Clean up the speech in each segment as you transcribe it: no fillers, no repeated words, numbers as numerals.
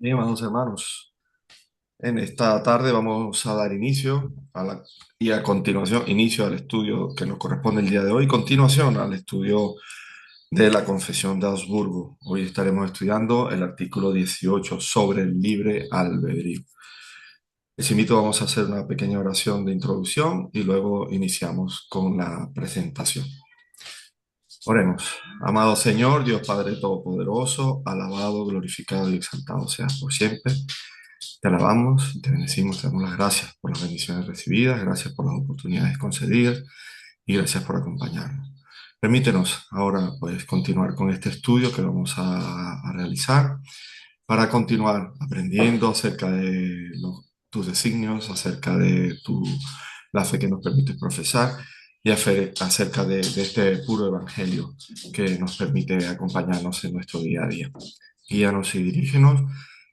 Bien, amados hermanos, en esta tarde vamos a dar inicio y a continuación inicio al estudio que nos corresponde el día de hoy, continuación al estudio de la Confesión de Augsburgo. Hoy estaremos estudiando el artículo 18 sobre el libre albedrío. Les invito, vamos a hacer una pequeña oración de introducción y luego iniciamos con la presentación. Oremos. Amado Señor, Dios Padre Todopoderoso, alabado, glorificado y exaltado seas por siempre. Te alabamos, te bendecimos, te damos las gracias por las bendiciones recibidas, gracias por las oportunidades concedidas y gracias por acompañarnos. Permítenos ahora pues continuar con este estudio que vamos a realizar para continuar aprendiendo acerca de tus designios, acerca de la fe que nos permite profesar y acerca de este puro evangelio que nos permite acompañarnos en nuestro día a día. Guíanos y dirígenos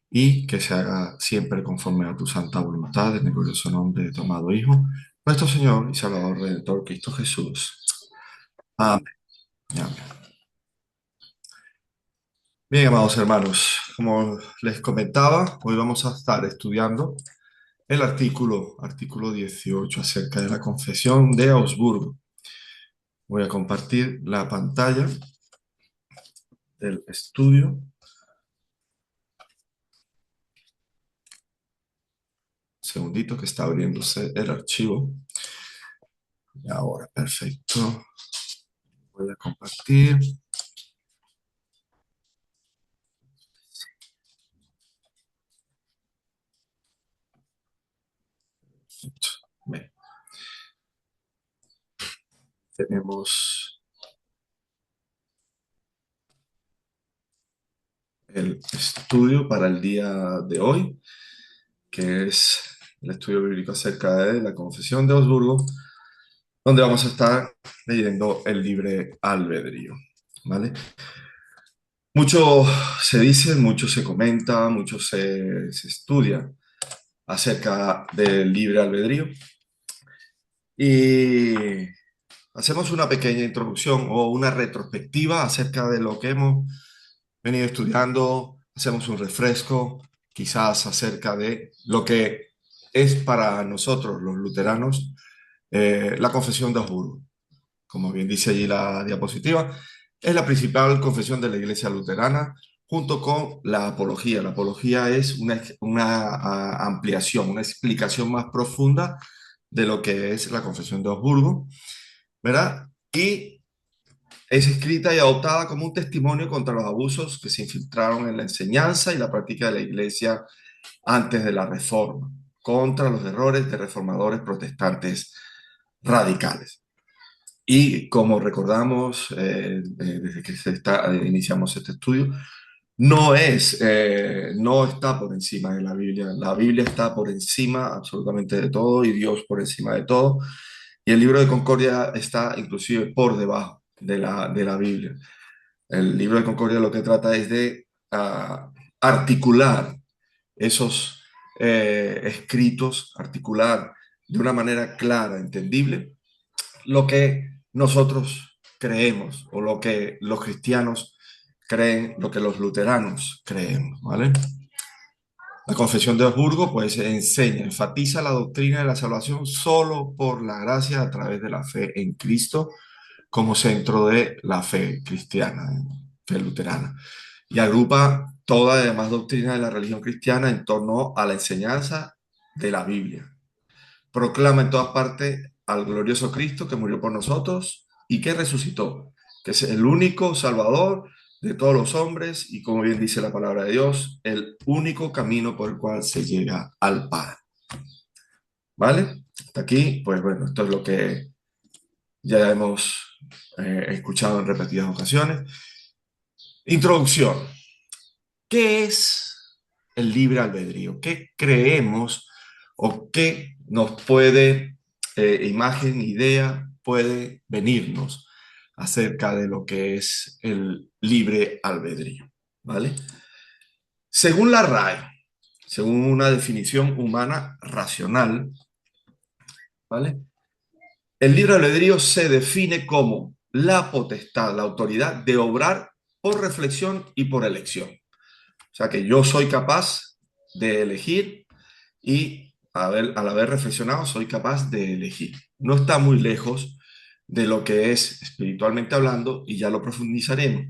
y que se haga siempre conforme a tu santa voluntad, en el glorioso nombre de tu amado Hijo, nuestro Señor y Salvador Redentor Cristo Jesús. Amén. Amén. Bien, amados hermanos, como les comentaba, hoy vamos a estar estudiando el artículo 18 acerca de la Confesión de Augsburgo. Voy a compartir la pantalla del estudio. Segundito que está abriéndose el archivo. Y ahora, perfecto. Voy a compartir. Bien, tenemos el estudio para el día de hoy, que es el estudio bíblico acerca de la Confesión de Augsburgo, donde vamos a estar leyendo el libre albedrío, ¿vale? Mucho se dice, mucho se comenta, mucho se estudia acerca del libre albedrío y hacemos una pequeña introducción o una retrospectiva acerca de lo que hemos venido estudiando, hacemos un refresco, quizás acerca de lo que es para nosotros los luteranos la confesión de Augsburgo. Como bien dice allí la diapositiva, es la principal confesión de la Iglesia luterana junto con la apología. La apología es una ampliación, una explicación más profunda de lo que es la confesión de Augsburgo, ¿verdad? Y es escrita y adoptada como un testimonio contra los abusos que se infiltraron en la enseñanza y la práctica de la Iglesia antes de la Reforma, contra los errores de reformadores protestantes radicales. Y como recordamos desde que iniciamos este estudio, no está por encima de la Biblia. La Biblia está por encima absolutamente de todo y Dios por encima de todo. Y el libro de Concordia está inclusive por debajo de la Biblia. El libro de Concordia lo que trata es de articular esos escritos, articular de una manera clara, entendible, lo que nosotros creemos o lo que los cristianos creen, lo que los luteranos creemos, ¿vale? La Confesión de Augsburgo pues enseña, enfatiza la doctrina de la salvación solo por la gracia a través de la fe en Cristo como centro de la fe cristiana, fe luterana, y agrupa toda la demás doctrina de la religión cristiana en torno a la enseñanza de la Biblia. Proclama en todas partes al glorioso Cristo que murió por nosotros y que resucitó, que es el único Salvador de todos los hombres y, como bien dice la palabra de Dios, el único camino por el cual se llega al Padre. ¿Vale? Hasta aquí, pues bueno, esto es lo que ya hemos escuchado en repetidas ocasiones. Introducción. ¿Qué es el libre albedrío? ¿Qué creemos o qué nos puede, imagen, idea, puede venirnos acerca de lo que es el libre albedrío? ¿Vale? Según la RAE, según una definición humana racional, ¿vale? El libre albedrío se define como la potestad, la autoridad de obrar por reflexión y por elección. sea que yo soy capaz de elegir y al haber reflexionado soy capaz de elegir. No está muy lejos de lo que es espiritualmente hablando y ya lo profundizaremos.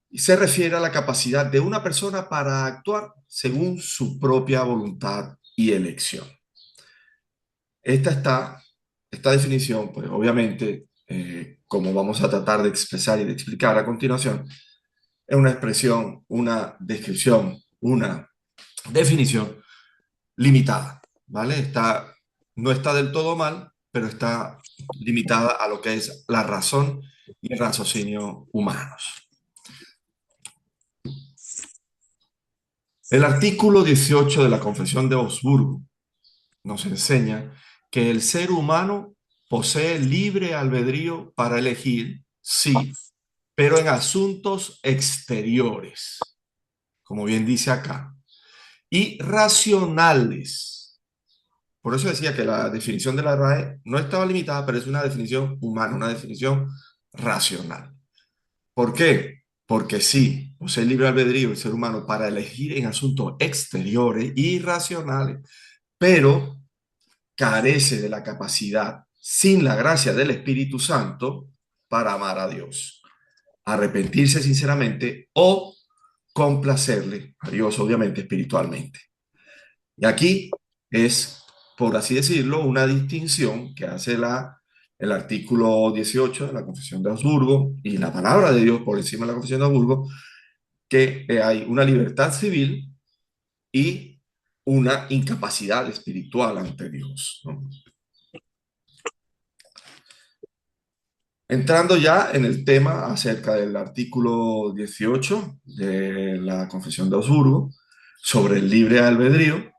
Y se refiere a la capacidad de una persona para actuar según su propia voluntad y elección. Esta definición, pues obviamente, como vamos a tratar de expresar y de explicar a continuación, es una expresión, una descripción, una definición limitada, ¿vale? No está del todo mal, pero está limitada a lo que es la razón y el raciocinio humanos. El artículo 18 de la Confesión de Augsburgo nos enseña que el ser humano posee libre albedrío para elegir, sí, pero en asuntos exteriores, como bien dice acá, y racionales. Por eso decía que la definición de la RAE no estaba limitada, pero es una definición humana, una definición racional. ¿Por qué? Porque sí, posee libre albedrío el ser humano para elegir en asuntos exteriores y racionales, pero carece de la capacidad, sin la gracia del Espíritu Santo, para amar a Dios, arrepentirse sinceramente o complacerle a Dios, obviamente, espiritualmente. Y aquí es, por así decirlo, una distinción que hace el artículo 18 de la Confesión de Augsburgo y la palabra de Dios por encima de la Confesión de Augsburgo, que hay una libertad civil y una incapacidad espiritual ante Dios, ¿no? Entrando ya en el tema acerca del artículo 18 de la Confesión de Augsburgo sobre el libre albedrío,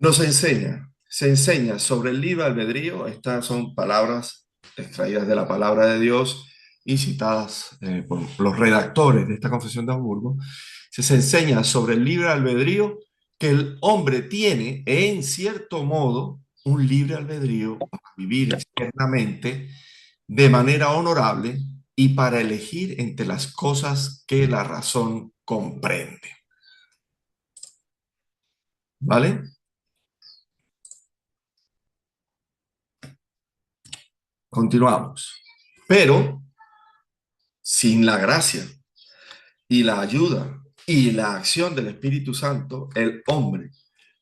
se enseña sobre el libre albedrío. Estas son palabras extraídas de la palabra de Dios y citadas por los redactores de esta Confesión de Augsburgo. Se enseña sobre el libre albedrío que el hombre tiene, en cierto modo, un libre albedrío para vivir externamente de manera honorable y para elegir entre las cosas que la razón comprende. ¿Vale? Continuamos. Pero sin la gracia y la ayuda y la acción del Espíritu Santo, el hombre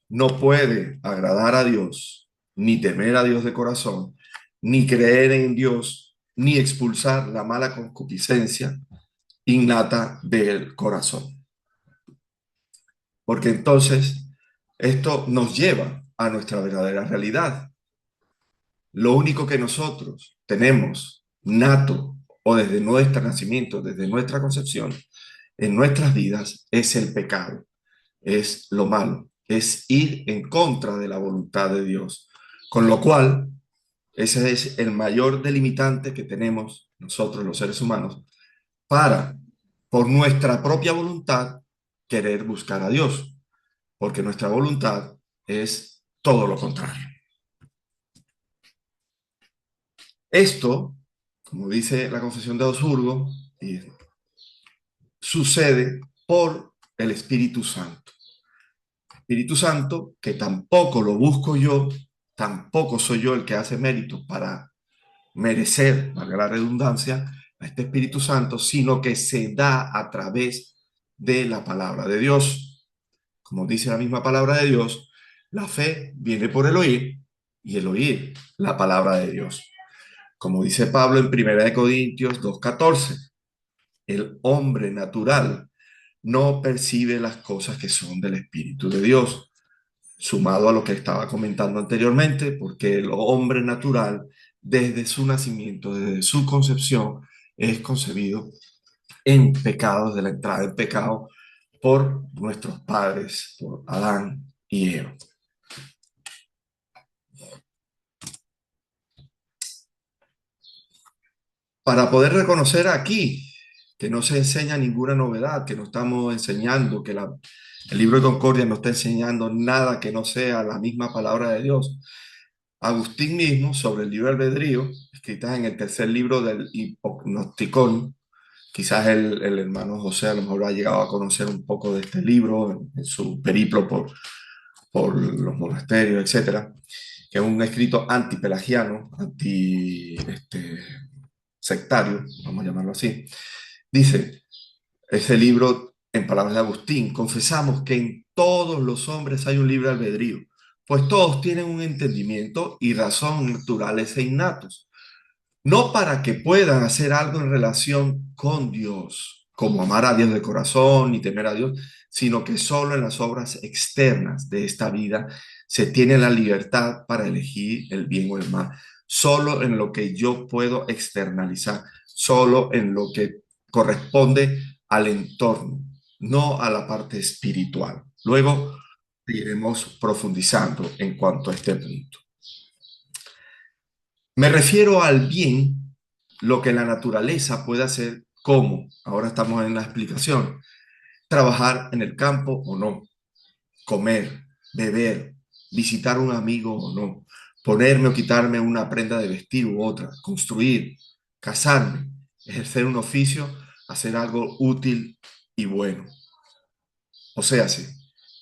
no puede agradar a Dios, ni temer a Dios de corazón, ni creer en Dios, ni expulsar la mala concupiscencia innata del corazón. Porque entonces esto nos lleva a nuestra verdadera realidad. Lo único que nosotros tenemos nato o desde nuestro nacimiento, desde nuestra concepción, en nuestras vidas es el pecado, es lo malo, es ir en contra de la voluntad de Dios. Con lo cual, ese es el mayor delimitante que tenemos nosotros los seres humanos para, por nuestra propia voluntad, querer buscar a Dios, porque nuestra voluntad es todo lo contrario. Esto, como dice la Confesión de Augsburgo, sucede por el Espíritu Santo. Espíritu Santo, que tampoco lo busco yo, tampoco soy yo el que hace mérito para merecer, valga la redundancia, a este Espíritu Santo, sino que se da a través de la palabra de Dios. Como dice la misma palabra de Dios, la fe viene por el oír y el oír la palabra de Dios. Como dice Pablo en 1 Corintios 2:14, el hombre natural no percibe las cosas que son del Espíritu de Dios, sumado a lo que estaba comentando anteriormente, porque el hombre natural, desde su nacimiento, desde su concepción, es concebido en pecado, de la entrada en pecado, por nuestros padres, por Adán y Eva. Para poder reconocer aquí que no se enseña ninguna novedad, que no estamos enseñando, que el libro de Concordia no está enseñando nada que no sea la misma palabra de Dios. Agustín mismo, sobre el libre albedrío, escrita en el tercer libro del Hipognosticon, Quizás el hermano José a lo mejor ha llegado a conocer un poco de este libro en su periplo por los monasterios, etcétera, que es un escrito antipelagiano, sectario, vamos a llamarlo así. Dice ese libro, en palabras de Agustín: confesamos que en todos los hombres hay un libre albedrío, pues todos tienen un entendimiento y razón naturales e innatos, no para que puedan hacer algo en relación con Dios, como amar a Dios de corazón y temer a Dios, sino que solo en las obras externas de esta vida se tiene la libertad para elegir el bien o el mal, solo en lo que yo puedo externalizar, solo en lo que corresponde al entorno, no a la parte espiritual. Luego iremos profundizando en cuanto a este punto. Me refiero al bien, lo que la naturaleza puede hacer, como, ahora estamos en la explicación, trabajar en el campo o no, comer, beber, visitar un amigo o no, ponerme o quitarme una prenda de vestir u otra, construir, casarme, ejercer un oficio, hacer algo útil y bueno. O sea, sí,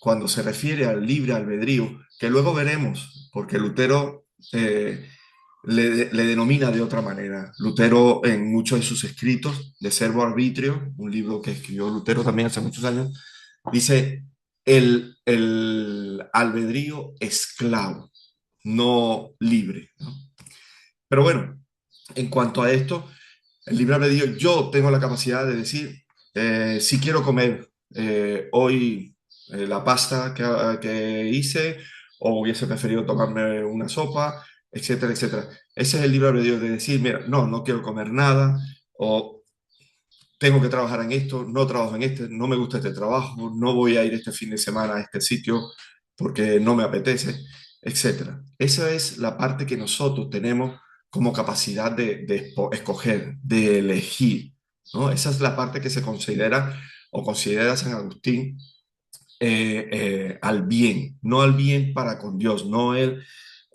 cuando se refiere al libre albedrío, que luego veremos, porque Lutero le denomina de otra manera. Lutero, en muchos de sus escritos, De Servo Arbitrio, un libro que escribió Lutero también hace muchos años, dice el albedrío esclavo, no libre, ¿no? Pero bueno, en cuanto a esto, el libre albedrío, yo tengo la capacidad de decir, si quiero comer hoy la pasta que hice, o hubiese preferido tomarme una sopa, etcétera, etcétera. Ese es el libre albedrío de decir, mira, no, no quiero comer nada, o tengo que trabajar en esto, no trabajo en este, no me gusta este trabajo, no voy a ir este fin de semana a este sitio porque no me apetece, etcétera. Esa es la parte que nosotros tenemos como capacidad de escoger, de elegir, ¿no? Esa es la parte que se considera o considera San Agustín al bien, no al bien para con Dios, no el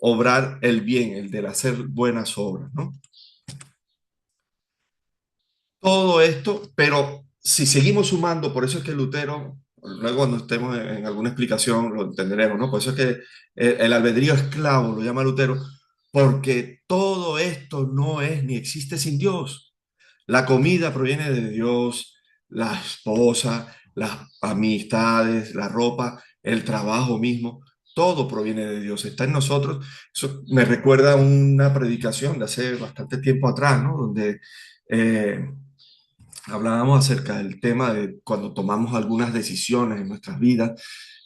obrar el bien, el del hacer buenas obras, ¿no? Todo esto, pero si seguimos sumando, por eso es que Lutero, luego cuando estemos en alguna explicación lo entenderemos, ¿no? Por eso es que el albedrío esclavo lo llama Lutero, porque todo esto no es ni existe sin Dios. La comida proviene de Dios, la esposa, las amistades, la ropa, el trabajo mismo, todo proviene de Dios, está en nosotros. Eso me recuerda a una predicación de hace bastante tiempo atrás, ¿no? Donde eh, hablábamos acerca del tema de cuando tomamos algunas decisiones en nuestras vidas,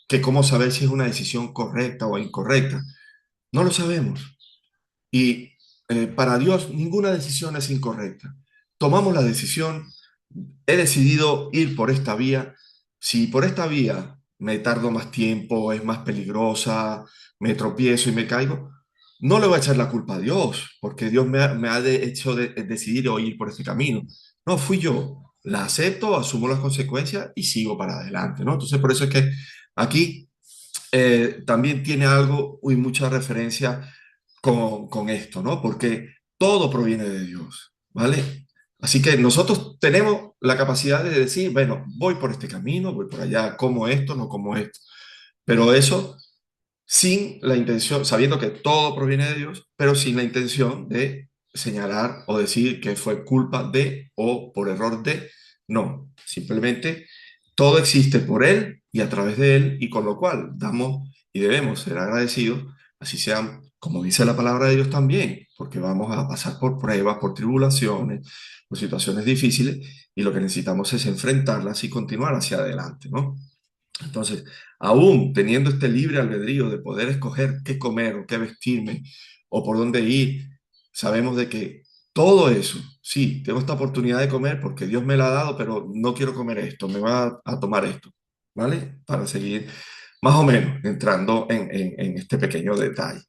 que cómo saber si es una decisión correcta o incorrecta. No lo sabemos. Y para Dios ninguna decisión es incorrecta. Tomamos la decisión, he decidido ir por esta vía. Si por esta vía me tardo más tiempo, es más peligrosa, me tropiezo y me caigo, no le voy a echar la culpa a Dios, porque Dios me ha hecho decidir o ir por este camino. No, fui yo. La acepto, asumo las consecuencias y sigo para adelante, ¿no? Entonces, por eso es que aquí también tiene algo y mucha referencia con esto, ¿no? Porque todo proviene de Dios, ¿vale? Así que nosotros tenemos la capacidad de decir, bueno, voy por este camino, voy por allá, como esto, no como esto. Pero eso sin la intención, sabiendo que todo proviene de Dios, pero sin la intención de señalar o decir que fue culpa de o por error de. No, simplemente todo existe por Él y a través de Él, y con lo cual damos y debemos ser agradecidos, así sean, como dice la palabra de Dios también, porque vamos a pasar por pruebas, por tribulaciones, por situaciones difíciles, y lo que necesitamos es enfrentarlas y continuar hacia adelante, ¿no? Entonces, aún teniendo este libre albedrío de poder escoger qué comer o qué vestirme o por dónde ir, sabemos de que todo eso, sí, tengo esta oportunidad de comer porque Dios me la ha dado, pero no quiero comer esto, me va a tomar esto, ¿vale? Para seguir más o menos entrando en este pequeño detalle.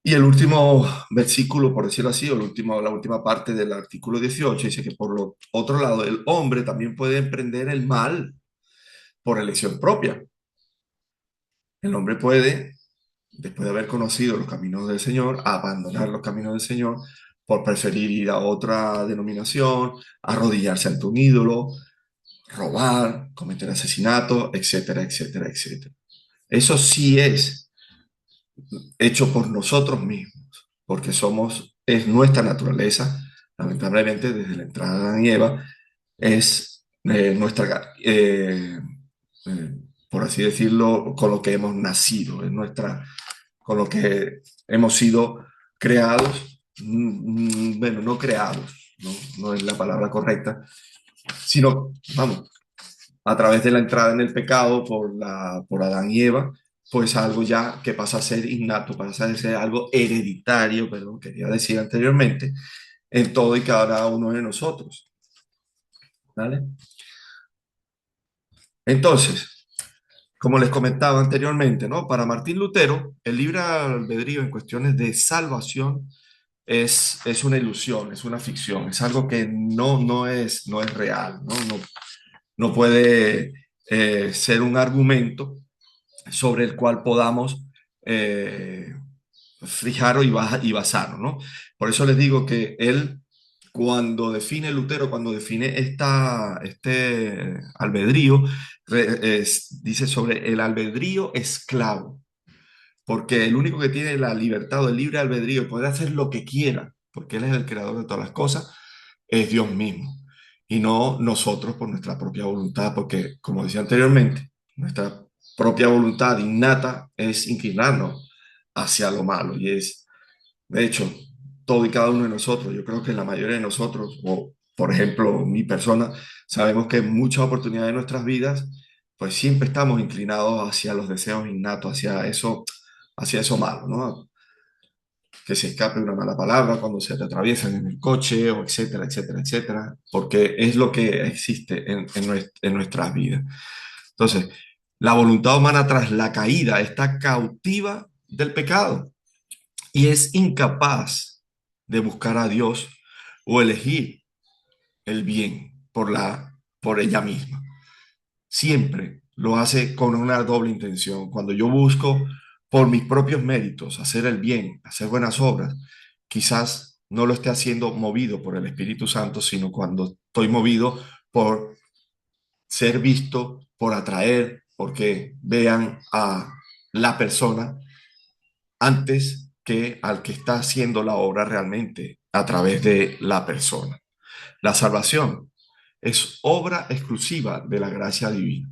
Y el último versículo, por decirlo así, o la última parte del artículo 18 dice que por lo otro lado, el hombre también puede emprender el mal por elección propia. El hombre puede, después de haber conocido los caminos del Señor, abandonar los caminos del Señor por preferir ir a otra denominación, arrodillarse ante un ídolo, robar, cometer asesinato, etcétera, etcétera, etcétera. Eso sí es hecho por nosotros mismos, porque es nuestra naturaleza, lamentablemente desde la entrada de Adán y Eva, es eh, por así decirlo, con lo que hemos nacido, con lo que hemos sido creados, bueno, no creados, ¿no? No es la palabra correcta, sino, vamos, a través de la entrada en el pecado por Adán y Eva, pues algo ya que pasa a ser innato, pasa a ser algo hereditario, perdón, quería decir anteriormente, en todo y cada uno de nosotros, ¿vale? Entonces, como les comentaba anteriormente, ¿no? Para Martín Lutero, el libre albedrío en cuestiones de salvación es una ilusión, es una ficción, es algo que no es real, ¿no? No puede ser un argumento sobre el cual podamos eh, fijar y basarnos, ¿no? Por eso les digo que él, Lutero, cuando define este albedrío, dice sobre el albedrío esclavo, porque el único que tiene la libertad o el libre albedrío, puede hacer lo que quiera, porque él es el creador de todas las cosas, es Dios mismo, y no nosotros por nuestra propia voluntad, porque, como decía anteriormente, nuestra propia voluntad innata es inclinarnos hacia lo malo, y de hecho, todo y cada uno de nosotros, yo creo que la mayoría de nosotros, o por ejemplo mi persona, sabemos que en muchas oportunidades de nuestras vidas, pues siempre estamos inclinados hacia los deseos innatos, hacia eso malo, ¿no? Que se escape una mala palabra cuando se te atraviesan en el coche, o etcétera, etcétera, etcétera, porque es lo que existe en nuestras vidas. Entonces, la voluntad humana tras la caída está cautiva del pecado y es incapaz de buscar a Dios o elegir el bien por ella misma. Siempre lo hace con una doble intención. Cuando yo busco por mis propios méritos hacer el bien, hacer buenas obras, quizás no lo esté haciendo movido por el Espíritu Santo, sino cuando estoy movido por ser visto, por atraer, porque vean a la persona antes que al que está haciendo la obra realmente a través de la persona. La salvación es obra exclusiva de la gracia divina.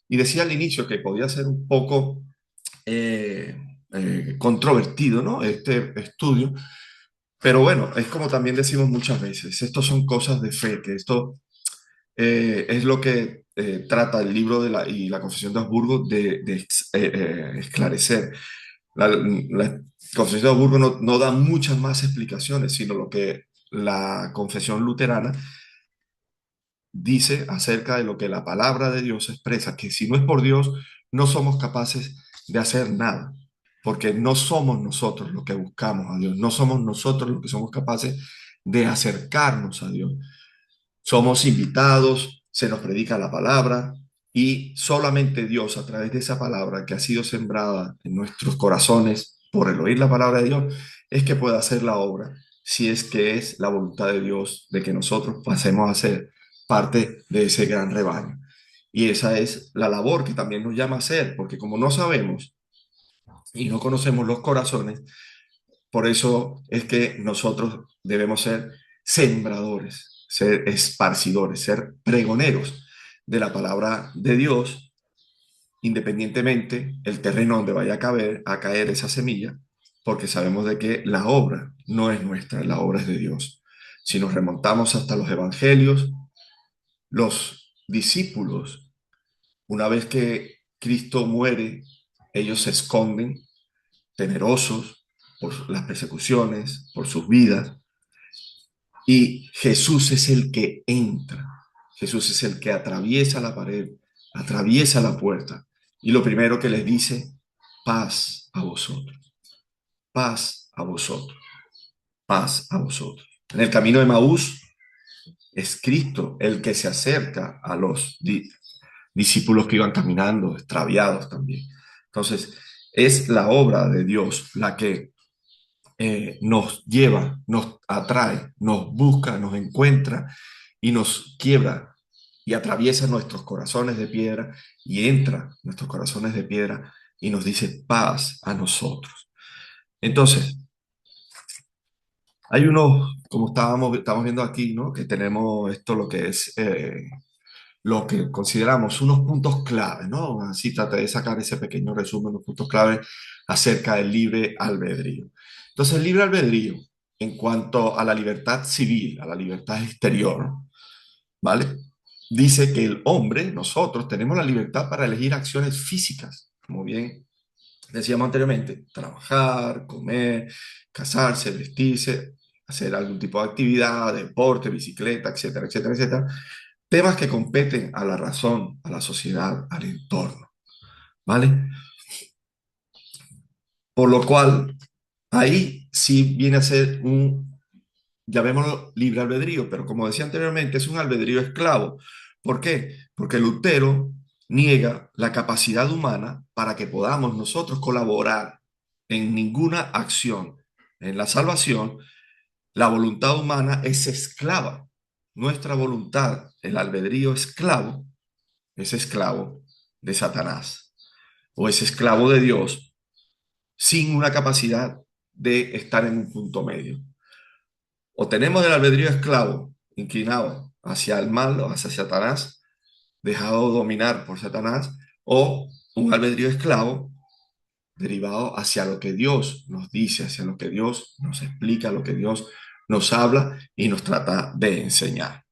Y decía al inicio que podía ser un poco eh, controvertido, ¿no? Este estudio, pero bueno, es como también decimos muchas veces, estos son cosas de fe, que esto es lo que trata el libro y la Confesión de Habsburgo de esclarecer. La Confesión de Habsburgo no da muchas más explicaciones, sino lo que la Confesión Luterana dice acerca de lo que la palabra de Dios expresa, que si no es por Dios, no somos capaces de hacer nada, porque no somos nosotros los que buscamos a Dios, no somos nosotros los que somos capaces de acercarnos a Dios. Somos invitados, se nos predica la palabra y solamente Dios, a través de esa palabra que ha sido sembrada en nuestros corazones por el oír la palabra de Dios, es que puede hacer la obra, si es que es la voluntad de Dios de que nosotros pasemos a ser parte de ese gran rebaño. Y esa es la labor que también nos llama a hacer, porque como no sabemos y no conocemos los corazones, por eso es que nosotros debemos ser sembradores, ser esparcidores, ser pregoneros de la palabra de Dios, independientemente el terreno donde vaya a caer esa semilla, porque sabemos de que la obra no es nuestra, la obra es de Dios. Si nos remontamos hasta los evangelios, los discípulos, una vez que Cristo muere, ellos se esconden temerosos por las persecuciones, por sus vidas, y Jesús es el que entra, Jesús es el que atraviesa la pared, atraviesa la puerta, y lo primero que les dice, paz a vosotros, paz a vosotros, paz a vosotros. En el camino de Maús es Cristo el que se acerca a los discípulos que iban caminando, extraviados también. Entonces, es la obra de Dios la que nos lleva, nos atrae, nos busca, nos encuentra y nos quiebra y atraviesa nuestros corazones de piedra y entra en nuestros corazones de piedra y nos dice paz a nosotros. Entonces, hay unos, como estamos viendo aquí, ¿no? Que tenemos esto, lo que es lo que consideramos unos puntos clave, ¿no? Así traté de sacar ese pequeño resumen, los puntos clave acerca del libre albedrío. Entonces, el libre albedrío, en cuanto a la libertad civil, a la libertad exterior, ¿vale? Dice que el hombre, nosotros, tenemos la libertad para elegir acciones físicas, como bien decíamos anteriormente, trabajar, comer, casarse, vestirse, hacer algún tipo de actividad, deporte, bicicleta, etcétera, etcétera, etcétera. Temas que competen a la razón, a la sociedad, al entorno, ¿vale? Por lo cual, ahí sí viene a ser un, llamémoslo libre albedrío, pero como decía anteriormente, es un albedrío esclavo. ¿Por qué? Porque Lutero niega la capacidad humana para que podamos nosotros colaborar en ninguna acción. En la salvación, la voluntad humana es esclava. Nuestra voluntad, el albedrío esclavo, es esclavo de Satanás o es esclavo de Dios sin una capacidad de estar en un punto medio. O tenemos el albedrío esclavo inclinado hacia el mal o hacia Satanás, dejado dominar por Satanás, o un albedrío esclavo derivado hacia lo que Dios nos dice, hacia lo que Dios nos explica, lo que Dios nos habla y nos trata de enseñar.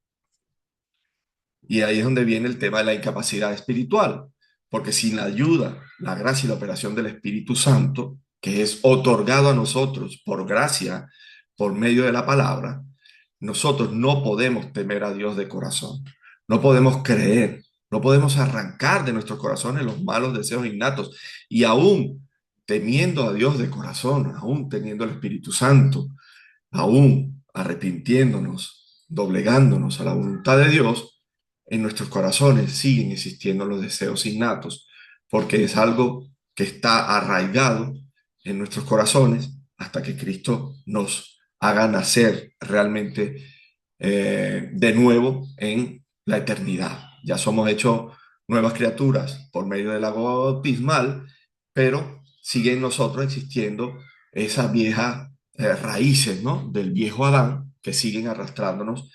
Y ahí es donde viene el tema de la incapacidad espiritual, porque sin la ayuda, la gracia y la operación del Espíritu Santo, que es otorgado a nosotros por gracia, por medio de la palabra, nosotros no podemos temer a Dios de corazón, no podemos creer, no podemos arrancar de nuestros corazones los malos deseos innatos y aún temiendo a Dios de corazón, aún teniendo el Espíritu Santo, aún arrepintiéndonos, doblegándonos a la voluntad de Dios, en nuestros corazones siguen existiendo los deseos innatos, porque es algo que está arraigado en nuestros corazones hasta que Cristo nos haga nacer realmente de nuevo en la eternidad. Ya somos hechos nuevas criaturas por medio del agua bautismal, pero sigue en nosotros existiendo esa vieja raíces, ¿no? Del viejo Adán que siguen arrastrándonos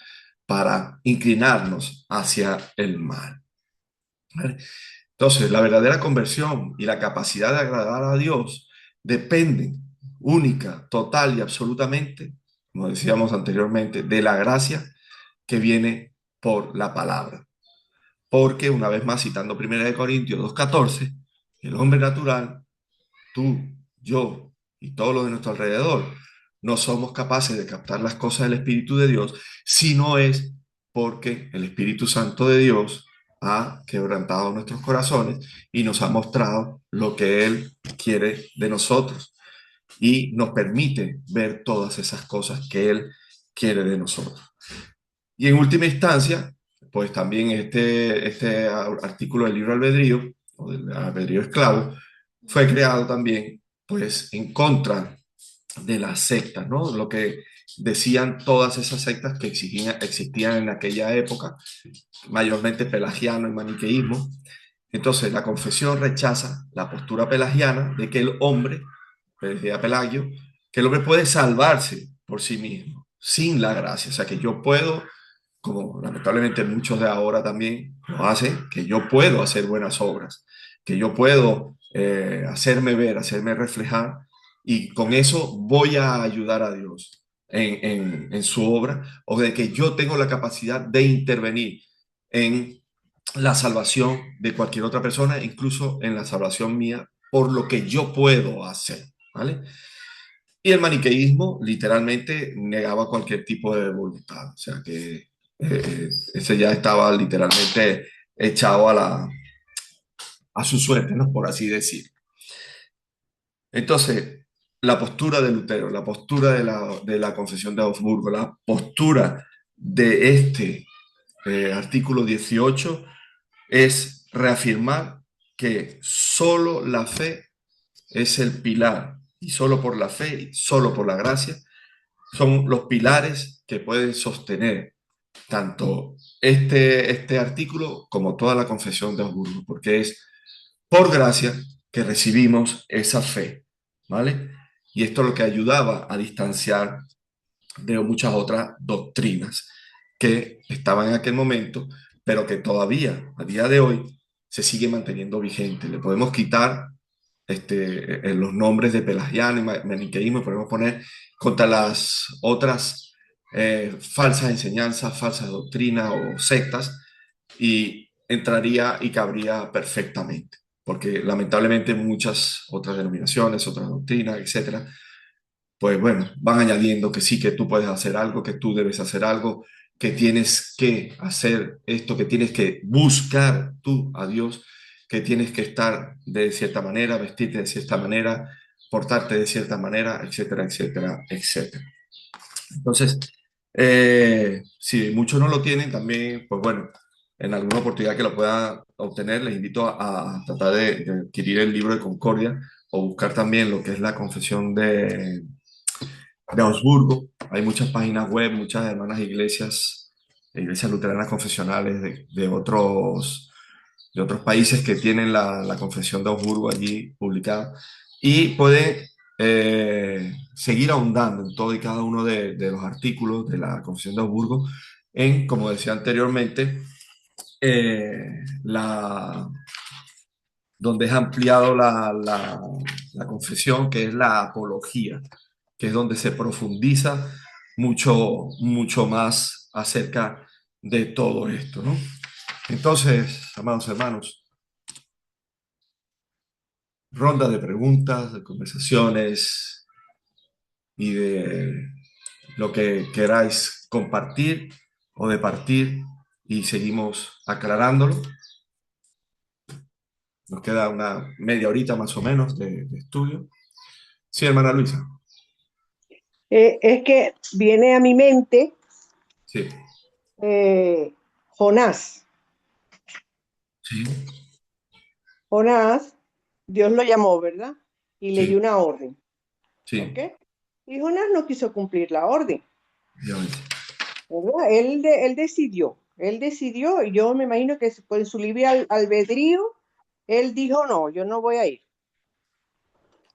para inclinarnos hacia el mal. ¿Vale? Entonces, la verdadera conversión y la capacidad de agradar a Dios dependen única, total y absolutamente, como decíamos anteriormente, de la gracia que viene por la palabra. Porque, una vez más, citando 1 Corintios 2:14, el hombre natural, tú, yo y todo lo de nuestro alrededor, no somos capaces de captar las cosas del Espíritu de Dios si no es porque el Espíritu Santo de Dios ha quebrantado nuestros corazones y nos ha mostrado lo que Él quiere de nosotros y nos permite ver todas esas cosas que Él quiere de nosotros. Y en última instancia, pues también este artículo del libro albedrío, o del albedrío esclavo, fue creado también pues en contra de las sectas, ¿no? Lo que decían todas esas sectas que existían en aquella época, mayormente pelagiano y maniqueísmo. Entonces la confesión rechaza la postura pelagiana de que el hombre, decía Pelagio, que el hombre puede salvarse por sí mismo, sin la gracia. O sea, que yo puedo, como lamentablemente muchos de ahora también lo hacen, que yo puedo hacer buenas obras, que yo puedo hacerme ver, hacerme reflejar, y con eso voy a ayudar a Dios en su obra, o de que yo tengo la capacidad de intervenir en la salvación de cualquier otra persona, incluso en la salvación mía, por lo que yo puedo hacer, ¿vale? Y el maniqueísmo literalmente negaba cualquier tipo de voluntad, o sea que ese ya estaba literalmente echado a su suerte, ¿no? Por así decir. Entonces, la postura de Lutero, la postura de la Confesión de Augsburgo, la postura de este artículo 18 es reafirmar que solo la fe es el pilar y solo por la fe, y solo por la gracia, son los pilares que pueden sostener tanto este artículo como toda la confesión de Augsburgo, porque es por gracia que recibimos esa fe, ¿vale? Y esto es lo que ayudaba a distanciar de muchas otras doctrinas que estaban en aquel momento, pero que todavía, a día de hoy, se sigue manteniendo vigente. Le podemos quitar los nombres de pelagiano y maniqueísmo, podemos poner contra las otras falsas enseñanzas, falsas doctrinas o sectas, y entraría y cabría perfectamente, porque lamentablemente muchas otras denominaciones, otras doctrinas, etcétera, pues bueno, van añadiendo que sí, que tú puedes hacer algo, que tú debes hacer algo, que tienes que hacer esto, que tienes que buscar tú a Dios, que tienes que estar de cierta manera, vestirte de cierta manera, portarte de cierta manera, etcétera, etcétera, etcétera. Entonces, si muchos no lo tienen, también, pues bueno, en alguna oportunidad que lo puedan obtener, les invito a tratar de adquirir el libro de Concordia o buscar también lo que es la confesión de Augsburgo. Hay muchas páginas web, muchas hermanas iglesias, iglesias luteranas confesionales de otros países que tienen la confesión de Augsburgo allí publicada y pueden seguir ahondando en todo y cada uno de los artículos de la confesión de Augsburgo en, como decía anteriormente, la, donde es ampliado la confesión, que es la apología, que es donde se profundiza mucho más acerca de todo esto, ¿no? Entonces, amados hermanos, ronda de preguntas, de conversaciones y de lo que queráis compartir o de partir y seguimos aclarándolo. Nos queda una media horita más o menos de estudio. Sí, hermana Luisa. Es que viene a mi mente Sí, Jonás. sí, Jonás, Dios lo llamó, ¿verdad? Y le dio sí, una orden, ¿ok? sí, Y Jonás no quiso cumplir la orden, ya ves. ¿verdad? Él decidió, y yo me imagino que en su libre albedrío, él dijo, no, yo no voy a ir,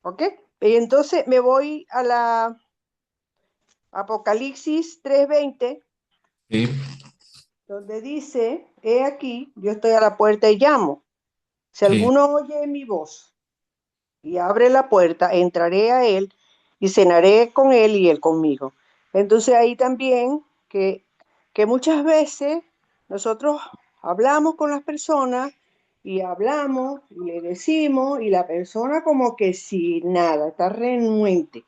¿ok? Y entonces me voy a la Apocalipsis 3:20, Sí, donde dice, he aquí, yo estoy a la puerta y llamo. Si sí, alguno oye mi voz y abre la puerta, entraré a él y cenaré con él y él conmigo. Entonces ahí también que muchas veces nosotros hablamos con las personas y hablamos y le decimos y la persona como que si nada, está renuente.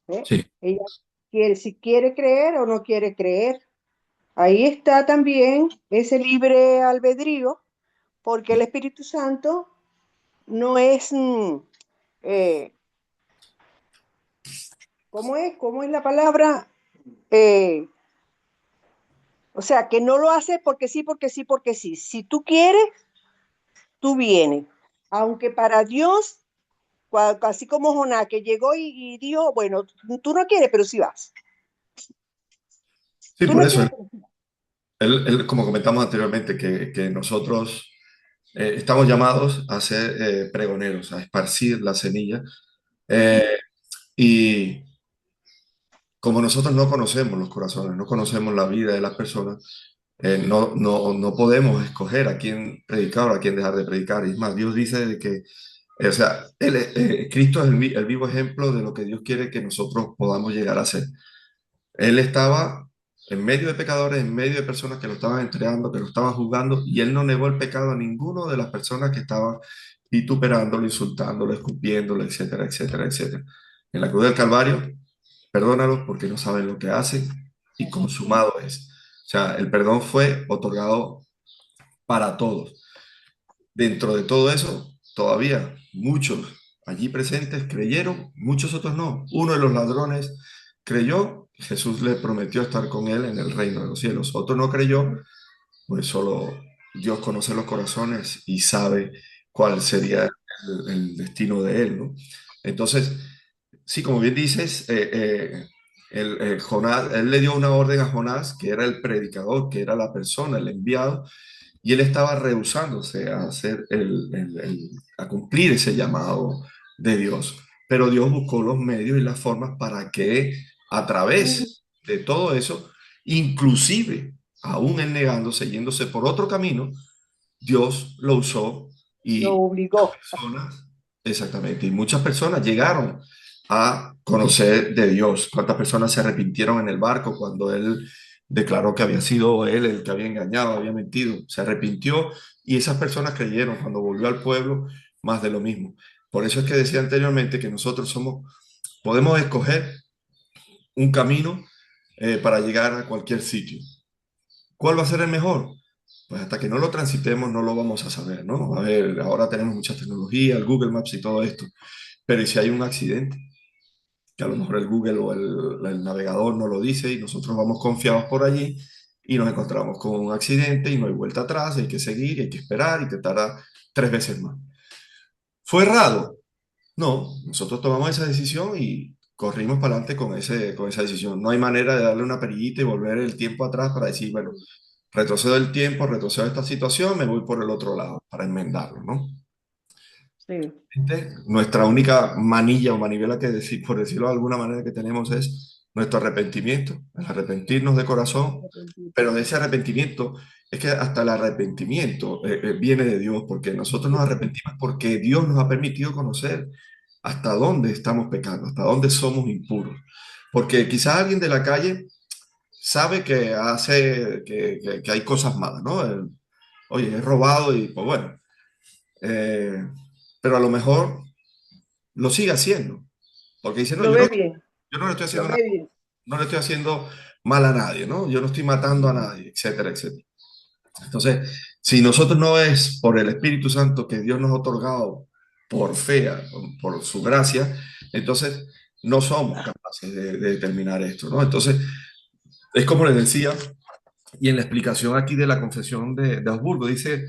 ¿Eh? sí, Ella quiere, si quiere creer o no quiere creer. Ahí está también ese libre albedrío, porque el Espíritu Santo no es, eh, ¿cómo es? ¿Cómo es la palabra? Eh, o sea, que no lo hace porque sí, porque sí, porque sí. Si tú quieres, tú vienes. Aunque para Dios, así como Jonás, que llegó y dijo, bueno, tú no quieres, pero sí vas. sí, Tú por no eso quieres, pero sí vas. como comentamos anteriormente, que nosotros estamos llamados a ser pregoneros, a esparcir la semilla. eh, y como nosotros no conocemos los corazones, no conocemos la vida de las personas, no podemos escoger a quién predicar o a quién dejar de predicar. Y es más, Dios dice de que, o sea, Cristo es el vivo ejemplo de lo que Dios quiere que nosotros podamos llegar a ser. Él estaba en medio de pecadores, en medio de personas que lo estaban entregando, que lo estaban juzgando, y él no negó el pecado a ninguno de las personas que estaban vituperándolo, insultándolo, escupiéndolo, etcétera, etcétera, etcétera. En la cruz del Calvario, perdónalos porque no saben lo que hacen y consumado es. O sea, el perdón fue otorgado para todos. Dentro de todo eso, todavía muchos allí presentes creyeron, muchos otros no. Uno de los ladrones creyó, Jesús le prometió estar con él en el reino de los cielos. Otro no creyó, pues solo Dios conoce los corazones y sabe cuál sería el destino de él, ¿no? Entonces, sí, como bien dices, Jonás, él le dio una orden a Jonás, que era el predicador, que era la persona, el enviado, y él estaba rehusándose a hacer a cumplir ese llamado de Dios. Pero Dios buscó los medios y las formas para que a Ujú. través de todo eso, inclusive aún él negándose, yéndose por otro camino, Dios lo usó Lo y muchas obligó. personas, exactamente, y muchas personas llegaron a conocer de Dios. ¿Cuántas personas se arrepintieron en el barco cuando él declaró que había sido él el que había engañado, había mentido? Se arrepintió y esas personas creyeron cuando volvió al pueblo más de lo mismo. Por eso es que decía anteriormente que nosotros podemos escoger un camino para llegar a cualquier sitio. ¿Cuál va a ser el mejor? Pues hasta que no lo transitemos no lo vamos a saber, ¿no? A ver, ahora tenemos mucha tecnología, el Google Maps y todo esto, pero ¿y si hay un accidente? Que a lo mejor el Google o el navegador no lo dice y nosotros vamos confiados por allí y nos encontramos con un accidente y no hay vuelta atrás, hay que seguir, hay que esperar y te tarda 3 veces más. ¿Fue errado? No, nosotros tomamos esa decisión y corrimos para adelante con esa decisión. No hay manera de darle una perillita y volver el tiempo atrás para decir, bueno, retrocedo el tiempo, retrocedo esta situación, me voy por el otro lado para enmendarlo, ¿no? Sí, Nuestra única manilla o manivela que decir, por decirlo de alguna manera que tenemos es nuestro arrepentimiento, el arrepentirnos de corazón, arrepentido. pero de ese arrepentimiento es que hasta el arrepentimiento viene de Dios, porque nosotros nos arrepentimos porque Dios nos ha permitido conocer hasta dónde estamos pecando, hasta dónde somos impuros. Porque quizás alguien de la calle sabe que que hay cosas malas, ¿no? Oye, he robado y pues bueno, eh, pero a lo mejor lo sigue haciendo, porque dice, no, Lo ve bien, yo no le estoy lo haciendo ve nada, bien. no le estoy haciendo mal a nadie, ¿no? Yo no estoy matando a nadie, etcétera, etcétera. Entonces, si nosotros no es por el Espíritu Santo que Dios nos ha otorgado por fe, por su gracia, entonces no somos capaces de determinar esto, ¿no? Entonces, es como les decía, y en la explicación aquí de la confesión de Augsburgo, dice,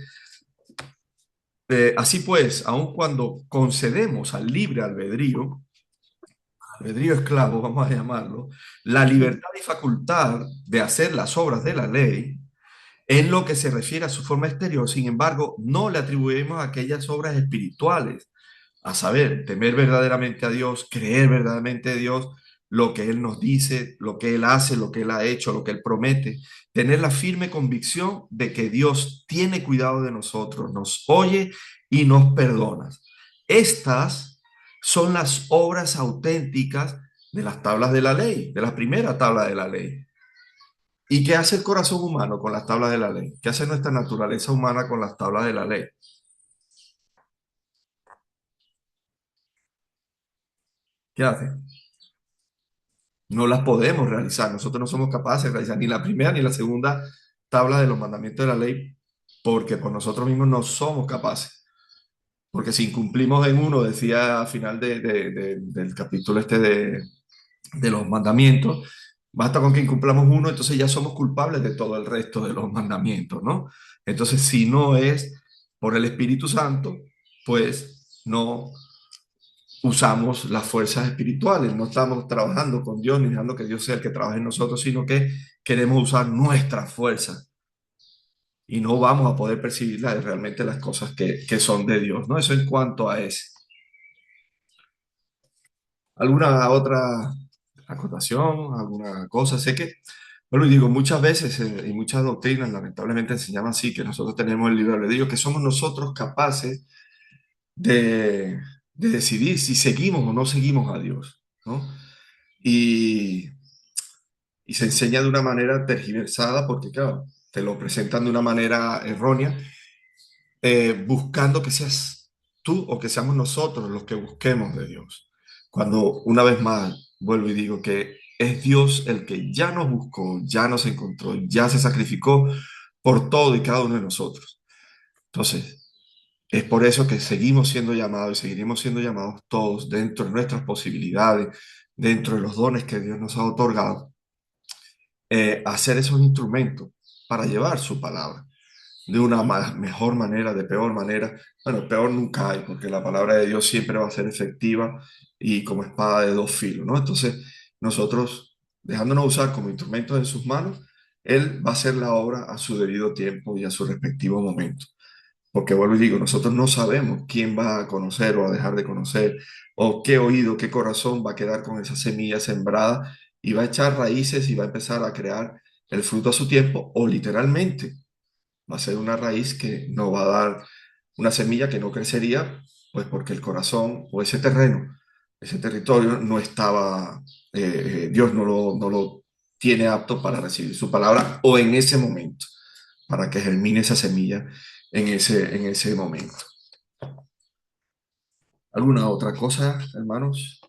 así pues, aun cuando concedemos al libre albedrío, albedrío esclavo, vamos a llamarlo, la Ujú. libertad y facultad de hacer las obras de la ley, en lo que se refiere a su forma exterior, sin embargo, no le atribuimos aquellas obras espirituales, a saber, temer verdaderamente a Dios, creer verdaderamente a Dios, lo que Él nos dice, lo que Él hace, lo que Él ha hecho, lo que Él promete, tener la firme convicción de que Dios tiene cuidado de nosotros, nos oye y nos perdona. Estas son las obras auténticas de las tablas de la ley, de la primera tabla de la ley. ¿Y qué hace el corazón humano con las tablas de la ley? ¿Qué hace nuestra naturaleza humana con las tablas de la ley? ¿Qué hace? No las podemos realizar. Nosotros no somos capaces de realizar ni la primera ni la segunda tabla de los mandamientos de la ley porque por nosotros mismos no somos capaces. Porque si incumplimos en uno, decía al final del capítulo este de los mandamientos, basta con que incumplamos uno, entonces ya somos culpables de todo el resto de los mandamientos, ¿no? Entonces, si no es por el Espíritu Santo, pues no usamos las fuerzas espirituales, no estamos trabajando con Dios ni dejando que Dios sea el que trabaje en nosotros, sino que queremos usar nuestras fuerzas y no vamos a poder percibir realmente las cosas que son de Dios, ¿no? Eso en cuanto a ese. ¿Alguna otra acotación, alguna cosa? Sé que, bueno, y digo, muchas veces y muchas doctrinas lamentablemente enseñan así, que nosotros tenemos el libre albedrío, que somos nosotros capaces de, de decidir si seguimos o no seguimos a Dios, ¿no? Y, y se enseña de una manera tergiversada porque, claro, te lo presentan de una manera errónea, buscando que seas tú o que seamos nosotros los que busquemos de Dios. Cuando una vez más vuelvo y digo que es Dios el que ya nos buscó, ya nos encontró, ya se sacrificó por todo y cada uno de nosotros. Entonces, es por eso que seguimos siendo llamados y seguiremos siendo llamados todos dentro de nuestras posibilidades, dentro de los dones que Dios nos ha otorgado, a ser esos instrumentos para llevar su palabra. de una mejor manera, de peor manera. Bueno, peor nunca hay, porque la palabra de Dios siempre va a ser efectiva y como espada de dos filos, ¿no? Entonces, nosotros, dejándonos usar como instrumentos en sus manos, Él va a hacer la obra a su debido tiempo y a su respectivo momento. Porque vuelvo y digo, nosotros no sabemos quién va a conocer o a dejar de conocer, o qué oído, qué corazón va a quedar con esa semilla sembrada y va a echar raíces y va a empezar a crear el fruto a su tiempo, o literalmente va a ser una raíz que no va a dar una semilla que no crecería, pues porque el corazón o ese terreno, ese territorio no estaba, Dios no lo tiene apto para recibir su palabra o en ese momento, para que germine esa semilla en ese momento. ¿Alguna otra cosa, hermanos?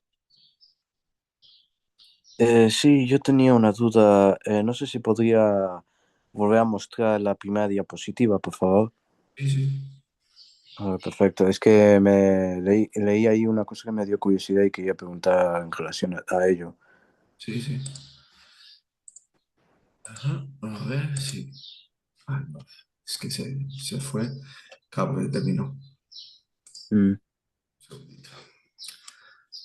Sí, yo tenía una duda. No sé si podría volver a mostrar la primera diapositiva, por favor. Sí, sí, Perfecto. Es que leí ahí una cosa que me dio curiosidad y quería preguntar en relación a ello. sí, sí. Ajá, a ver, sí. Ah, no, es que se fue. Cabo terminó. Mm. Un segundito.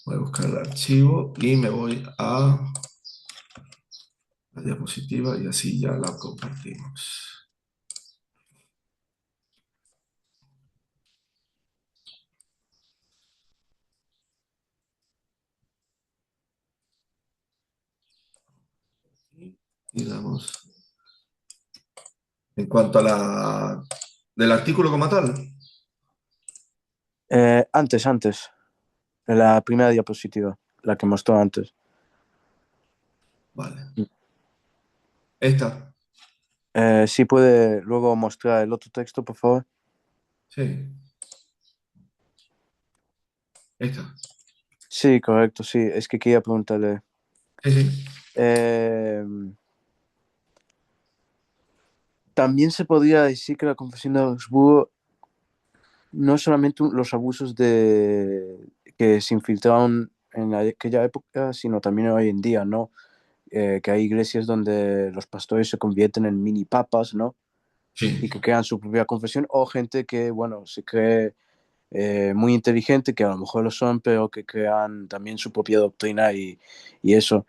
Voy a buscar el archivo y me voy a la diapositiva y así ya la compartimos. Y damos. En cuanto a la del artículo como tal, Antes, la primera diapositiva, la que mostró antes. vale. Mm. Esta, Sí puede luego mostrar el otro texto, por favor. sí, esta. Sí, correcto, sí. Es que quería preguntarle. Sí, sí, eh, También se podría decir que la Confesión de Augsburgo no es solamente los abusos que se infiltraron en aquella época, sino también hoy en día, ¿no? Que hay iglesias donde los pastores se convierten en mini papas, ¿no? Y sí. que crean su propia confesión, o gente que, bueno, se cree muy inteligente, que a lo mejor lo son, pero que crean también su propia doctrina y eso.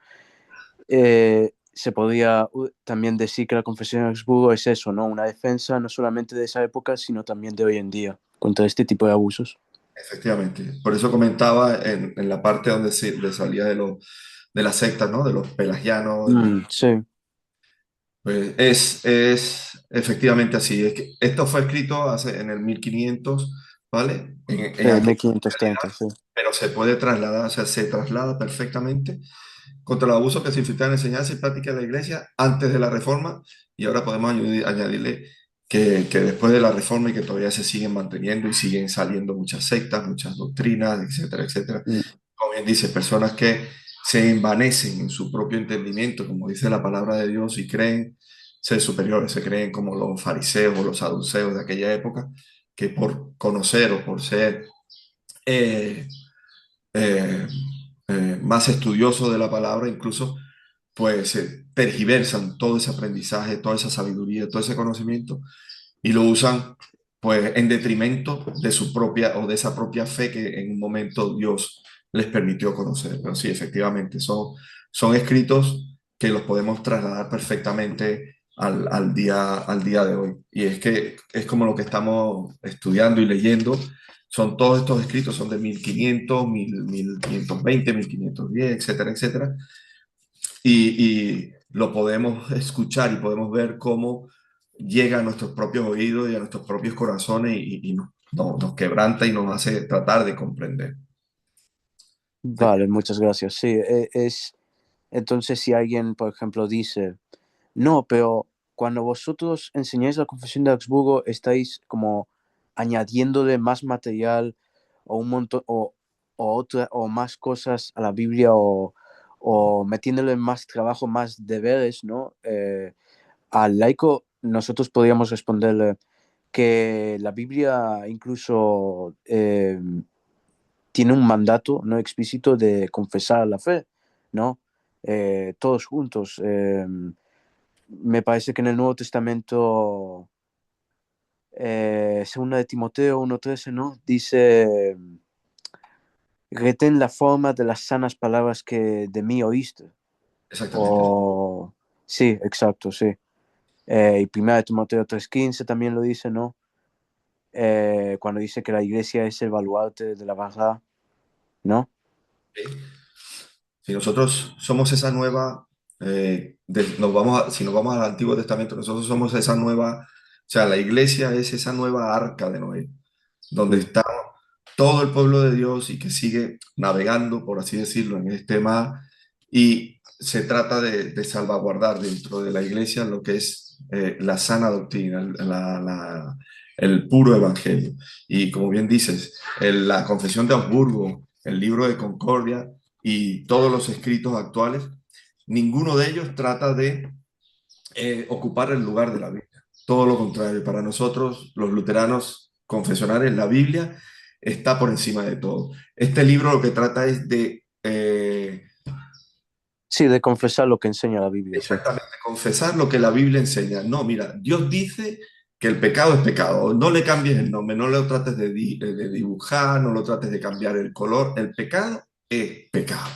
Se podría también decir que la Confesión de Augsburgo es eso, ¿no? Una defensa no solamente de esa época, sino también de hoy en día, contra este tipo de abusos. Efectivamente. Por eso comentaba en la parte donde le salía de las sectas, ¿no? De los pelagianos. Sí, Pues es efectivamente así. Es que esto fue escrito en el 1500, ¿vale? En aquella 1530, sí. pero se puede trasladar, o sea, se traslada perfectamente contra los abusos que se infiltraron en enseñanza y práctica de la iglesia antes de la reforma, y ahora podemos añadirle que después de la reforma y que todavía se siguen manteniendo y siguen saliendo muchas sectas, muchas doctrinas, etcétera, etcétera. Mm. Como bien dice, personas que se envanecen en su propio entendimiento, como dice la palabra de Dios, y creen ser superiores, se creen como los fariseos o los saduceos de aquella época, que por conocer o por ser eh, eh, más estudiosos de la palabra, incluso pues tergiversan todo ese aprendizaje, toda esa sabiduría, todo ese conocimiento y lo usan pues en detrimento de su propia o de esa propia fe que en un momento Dios les permitió conocer. Pero sí, efectivamente, son escritos que los podemos trasladar perfectamente al día de hoy. Y es que es como lo que estamos estudiando y leyendo. Son todos estos escritos, son de 1500, 1520, 1510, etcétera, etcétera, y lo podemos escuchar y podemos ver cómo llega a nuestros propios oídos y a nuestros propios corazones y nos quebranta y nos hace tratar de comprender. Vale, muchas gracias. Sí, entonces si alguien, por ejemplo, dice, no, pero cuando vosotros enseñáis la Confesión de Augsburgo, estáis como añadiéndole más material o un montón o más cosas a la Biblia o metiéndole más trabajo, más deberes, ¿no? Al laico nosotros podríamos responderle que la Biblia incluso tiene un mandato no explícito de confesar la fe, ¿no? Todos juntos. Me parece que en el Nuevo Testamento Segunda de Timoteo 1:13, ¿no? Dice, retén la forma de las sanas palabras que de mí oíste. Exactamente. O, sí, exacto, sí. Y primera de Timoteo 3:15 también lo dice, ¿no? Cuando dice que la iglesia es el baluarte de la verdad, ¿no? Si nosotros somos esa nueva, si nos vamos al Antiguo Testamento, nosotros somos esa nueva, o sea, la iglesia es esa nueva arca de Noé, donde Sí. está todo el pueblo de Dios y que sigue navegando, por así decirlo, en este mar. Y se trata de salvaguardar dentro de la iglesia lo que es la sana doctrina, el puro evangelio. Y como bien dices, la Confesión de Augsburgo, el libro de Concordia y todos los escritos actuales, ninguno de ellos trata de ocupar el lugar de la Biblia. Todo lo contrario, para nosotros, los luteranos confesionales, la Biblia está por encima de todo. Este libro lo que trata es de Sí, de confesar lo que enseña la Biblia, sí. exactamente confesar lo que la Biblia enseña. No, mira, Dios dice que el pecado es pecado. No le cambies el nombre, no lo trates de dibujar, no lo trates de cambiar el color. El pecado es pecado.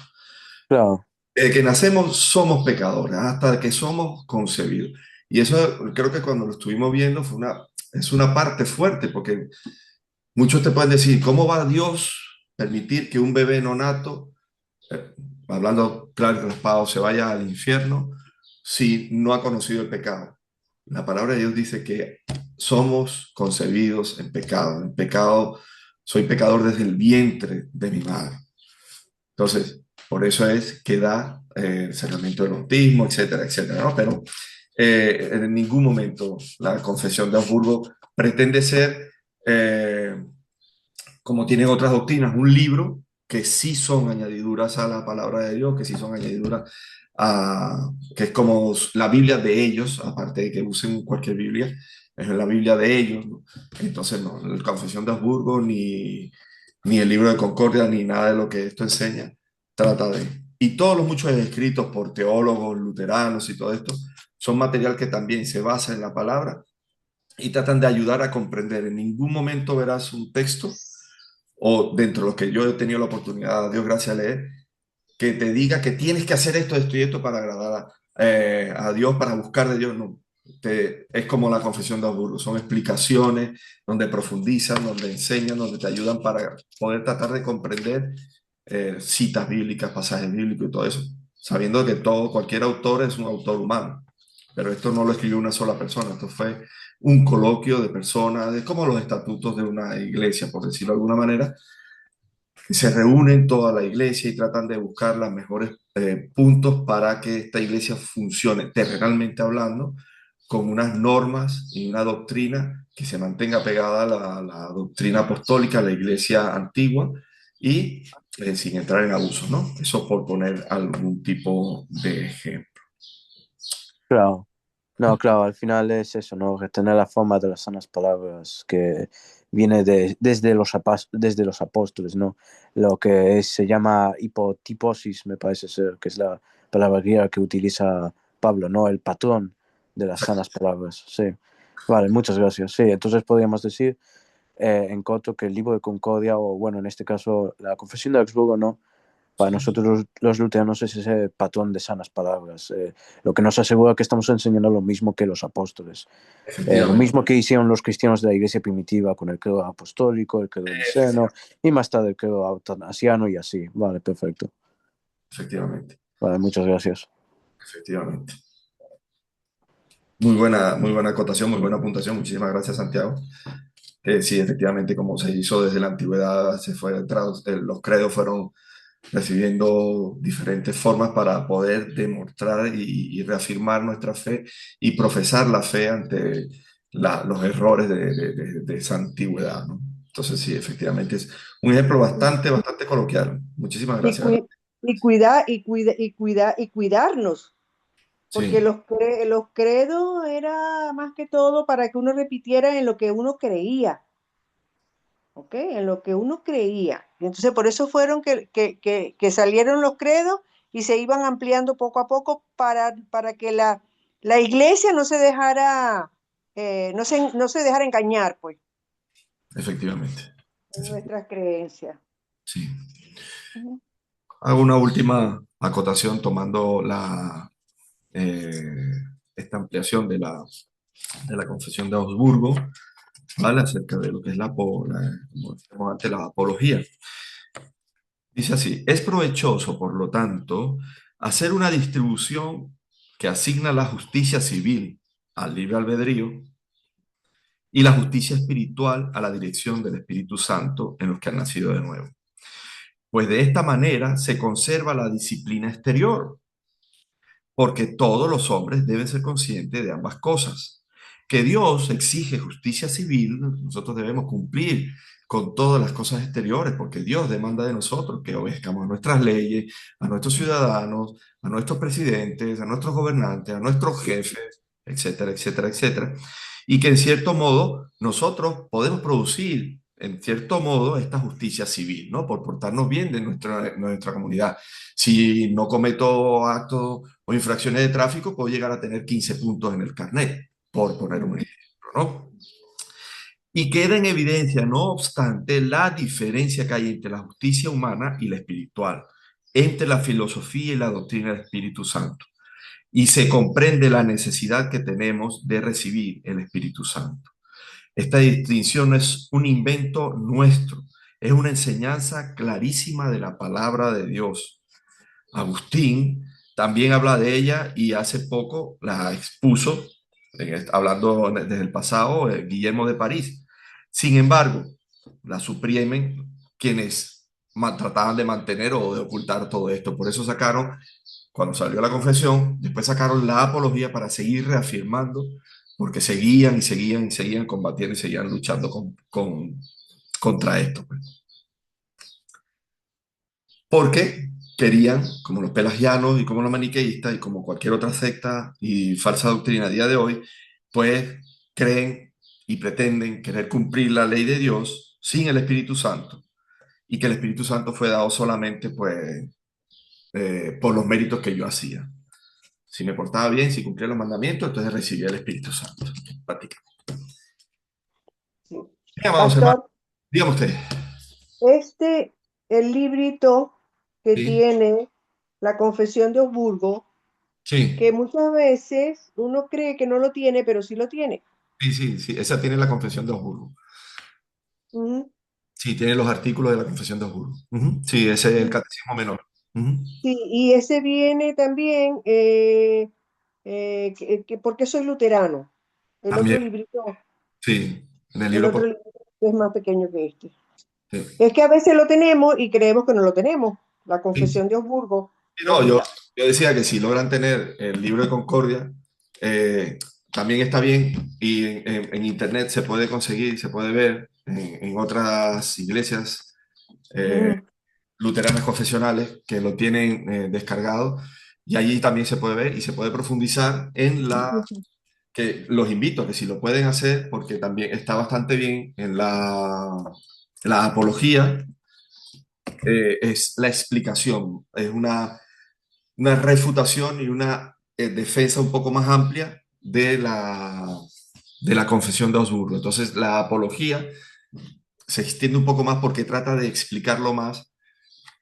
Claro, Desde que nacemos somos pecadores, hasta que somos concebidos. Y eso creo que cuando lo estuvimos viendo es una parte fuerte, porque muchos te pueden decir, ¿cómo va Dios permitir que un bebé no nato, eh, hablando claro y raspado, se vaya al infierno si no ha conocido el pecado? La palabra de Dios dice que somos concebidos en pecado. En pecado, soy pecador desde el vientre de mi madre. Entonces, por eso es que da el sacramento del bautismo, etcétera, etcétera, ¿no? Pero en ningún momento la Confesión de Augsburgo pretende ser, como tienen otras doctrinas, un libro que sí son añadiduras a la palabra de Dios, que sí son añadiduras a, que es como la Biblia de ellos, aparte de que usen cualquier Biblia, es la Biblia de ellos, ¿no? Entonces, no, la Confesión de Augsburgo ni el libro de Concordia, ni nada de lo que esto enseña, trata de. Y todos los muchos escritos por teólogos luteranos y todo esto son material que también se basa en la palabra y tratan de ayudar a comprender. En ningún momento verás un texto, o dentro de lo que yo he tenido la oportunidad, a Dios gracias, a leer, que te diga que tienes que hacer esto y esto para agradar a Dios, para buscar de Dios. No. Es como la Confesión de Augsburgo, son explicaciones donde profundizan, donde enseñan, donde te ayudan para poder tratar de comprender citas bíblicas, pasajes bíblicos y todo eso, sabiendo que cualquier autor es un autor humano. Pero esto no lo escribió una sola persona, esto fue un coloquio de personas, de como los estatutos de una iglesia, por decirlo de alguna manera, que se reúnen toda la iglesia y tratan de buscar los mejores puntos para que esta iglesia funcione, terrenalmente hablando, con unas normas y una doctrina que se mantenga pegada a la doctrina apostólica, la iglesia antigua, y sin entrar en abuso, ¿no? Eso por poner algún tipo de ejemplo. claro. No, claro, al final es eso, ¿no? Retener la forma de las sanas palabras que viene desde los apóstoles, ¿no? Lo que se llama hipotiposis, me parece ser, que es la palabra griega que utiliza Pablo, ¿no? El patrón de las sanas palabras, sí. Vale, muchas gracias. Sí, entonces podríamos decir en corto que el libro de Concordia, o bueno, en este caso la Confesión de Augsburgo, ¿no? Para nosotros los luteranos es ese patrón de sanas palabras, lo que nos asegura que estamos enseñando lo mismo que los apóstoles, lo Efectivamente, mismo que hicieron los cristianos de la iglesia primitiva con el credo apostólico, el credo niceno y más tarde el credo atanasiano y así. Vale, perfecto. efectivamente, Vale, muchas gracias. efectivamente. Muy buena acotación, muy buena puntuación. Muchísimas gracias, Santiago. Sí, efectivamente, como se hizo desde la antigüedad, los credos fueron recibiendo diferentes formas para poder demostrar y reafirmar nuestra fe y profesar la fe ante los errores de esa antigüedad, ¿no? Entonces, sí, efectivamente es un ejemplo bastante coloquial. Muchísimas Y, gracias. y cuidarnos, porque Sí, los credos era más que todo para que uno repitiera en lo que uno creía, ¿ok? En lo que uno creía. Y entonces por eso fueron que salieron los credos y se iban ampliando poco a poco para que la iglesia no se dejara no se dejar engañar, pues, efectivamente. en nuestras creencias. Sí. Ujú. Hago una última acotación tomando eh, esta ampliación de la Confesión de Augsburgo, ¿vale? Acerca de lo que es como decíamos antes, la apología. Dice así, es provechoso, por lo tanto, hacer una distribución que asigna la justicia civil al libre albedrío y la justicia espiritual a la dirección del Espíritu Santo en los que han nacido de nuevo. Pues de esta manera se conserva la disciplina exterior, porque todos los hombres deben ser conscientes de ambas cosas. Que Dios exige justicia civil, nosotros debemos cumplir con todas las cosas exteriores, porque Dios demanda de nosotros que obedezcamos a nuestras leyes, a nuestros ciudadanos, a nuestros presidentes, a nuestros gobernantes, a nuestros jefes, etcétera, etcétera, etcétera. Y que en cierto modo nosotros podemos producir, en cierto modo, esta justicia civil, ¿no? Por portarnos bien de nuestra comunidad. Si no cometo actos o infracciones de tráfico, puedo llegar a tener 15 puntos en el carnet, por poner un Ujú. ejemplo, ¿no? Y queda en evidencia, no obstante, la diferencia que hay entre la justicia humana y la espiritual, entre la filosofía y la doctrina del Espíritu Santo. Y se comprende la necesidad que tenemos de recibir el Espíritu Santo. Esta distinción no es un invento nuestro, es una enseñanza clarísima de la palabra de Dios. Agustín también habla de ella y hace poco la expuso, hablando desde el pasado, Guillermo de París. Sin embargo, la suprimen quienes trataban de mantener o de ocultar todo esto. Por eso sacaron, cuando salió la confesión, después sacaron la apología para seguir reafirmando, porque seguían y seguían y seguían combatiendo y seguían luchando contra esto, pues. Porque querían, como los pelagianos y como los maniqueístas y como cualquier otra secta y falsa doctrina a día de hoy, pues creen y pretenden querer cumplir la ley de Dios sin el Espíritu Santo y que el Espíritu Santo fue dado solamente pues por los méritos que yo hacía. Si me portaba bien, si cumplía los mandamientos, entonces recibía el Espíritu Santo. Prácticamente. Sí. Bien, amados hermanos, Pastor, dígame usted. este, el librito que Sí, tiene la Confesión de Augsburgo, sí, que muchas veces uno cree que no lo tiene, pero sí lo tiene. sí, sí, sí, esa tiene la confesión de Augsburgo. Ujú. Sí, tiene los artículos de la Confesión de Augsburgo. Ujú. Sí, ese es el Sí, catecismo menor. Ujú. sí, y ese viene también, porque soy luterano. El otro También, librito, sí, en el el libro otro por... librito es más pequeño que este. Sí, Es que a veces lo tenemos y creemos que no lo tenemos. La sí, sí. Confesión de Augsburgo Sí, nos no, yo, guía. yo decía que si logran tener el libro de Concordia, también está bien y en internet se puede conseguir, se puede ver en otras iglesias Ujú, luteranas confesionales que lo tienen descargado y allí también se puede ver y se puede profundizar en ujú. que los invito a que si lo pueden hacer, porque también está bastante bien en la apología, es la explicación, es una refutación y una defensa un poco más amplia de la confesión de Augsburgo. Entonces, la apología se extiende un poco más porque trata de explicarlo más,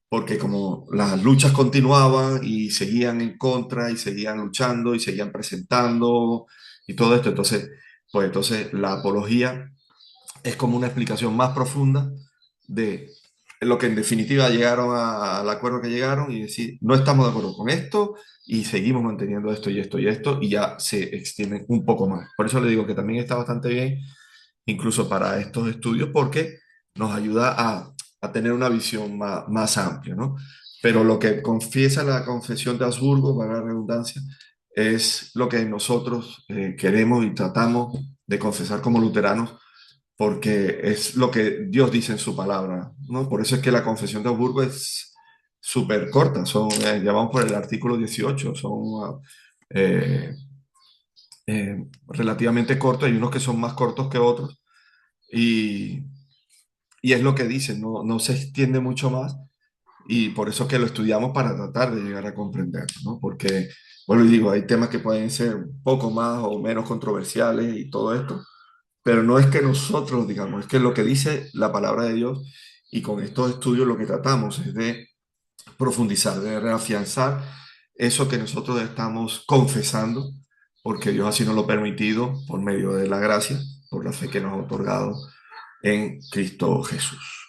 porque como las luchas continuaban y seguían en contra y seguían luchando y seguían presentando y todo esto, entonces, pues entonces la apología es como una explicación más profunda de lo que en definitiva llegaron al acuerdo que llegaron y decir, no estamos de acuerdo con esto y seguimos manteniendo esto y esto y esto y ya se extienden un poco más. Por eso le digo que también está bastante bien, incluso para estos estudios, porque nos ayuda a tener una visión más amplia, ¿no? Pero lo que confiesa la Confesión de Habsburgo, para la redundancia, es lo que nosotros queremos y tratamos de confesar como luteranos porque es lo que Dios dice en su palabra, ¿no? Por eso es que la confesión de Augsburgo es súper corta, ya vamos por el artículo 18, son relativamente cortos, hay unos que son más cortos que otros, y, y es lo que dice, no se extiende mucho más, y por eso que lo estudiamos para tratar de llegar a comprenderlo, ¿no? Porque Bueno, y digo, hay temas que pueden ser un poco más o menos controversiales y todo esto, pero no es que nosotros digamos, es que lo que dice la palabra de Dios y con estos estudios lo que tratamos es de profundizar, de reafianzar eso que nosotros estamos confesando, porque Dios así nos lo ha permitido por medio de la gracia, por la fe que nos ha otorgado en Cristo Jesús.